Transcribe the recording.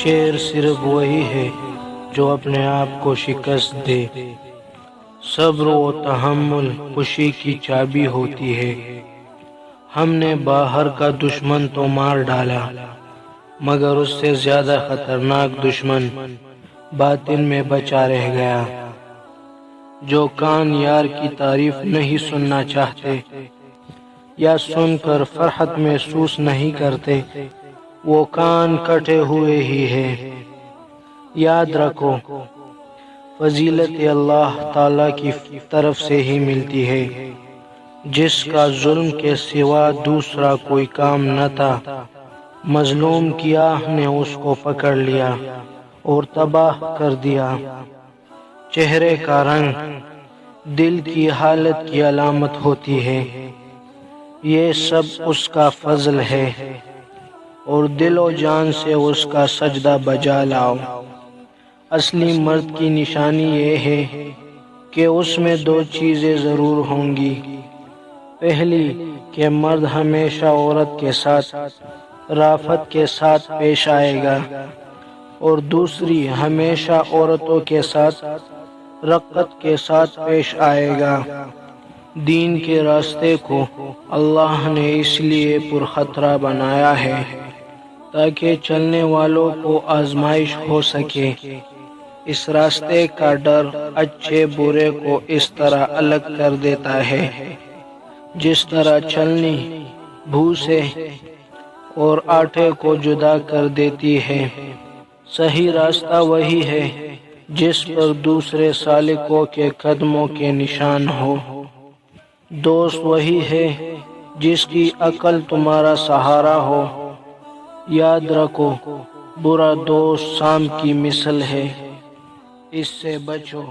شیر صرف وہی ہے جو اپنے آپ کو شکست دے۔ صبر و تحمل خوشی کی چابی ہوتی ہے۔ ہم نے باہر کا دشمن تو مار ڈالا، مگر اس سے زیادہ خطرناک دشمن باطن میں بچا رہ گیا۔ جو کان یار کی تعریف نہیں سننا چاہتے یا سن کر فرحت محسوس نہیں کرتے، وہ کان کٹے ہوئے ہی ہے۔ یاد رکھو، فضیلت اللہ تعالی کی طرف سے ہی ملتی ہے۔ جس کا ظلم کے سوا دوسرا کوئی کام نہ تھا، مظلوم کی آہ نے اس کو پکڑ لیا اور تباہ کر دیا۔ چہرے کا رنگ دل کی حالت کی علامت ہوتی ہے۔ یہ سب اس کا فضل ہے، اور دل و جان سے اس کا سجدہ بجا لاؤ۔ اصلی مرد کی نشانی یہ ہے کہ اس میں دو چیزیں ضرور ہوں گی۔ پہلی کہ مرد ہمیشہ عورت کے ساتھ رافت کے ساتھ پیش آئے گا، اور دوسری ہمیشہ عورتوں کے ساتھ رقت کے ساتھ پیش آئے گا۔ دین کے راستے کو اللہ نے اس لیے پرخطرہ بنایا ہے تاکہ چلنے والوں کو آزمائش ہو سکے۔ اس راستے کا ڈر اچھے برے کو اس طرح الگ کر دیتا ہے جس طرح چلنی بھوسے اور آٹے کو جدا کر دیتی ہے۔ صحیح راستہ وہی ہے جس پر دوسرے سالکوں کے قدموں کے نشان ہو۔ دوست وہی ہے جس کی عقل تمہارا سہارا ہو۔ یاد رکھو، برا دوست سانپ کی مثل ہے، اس سے بچو۔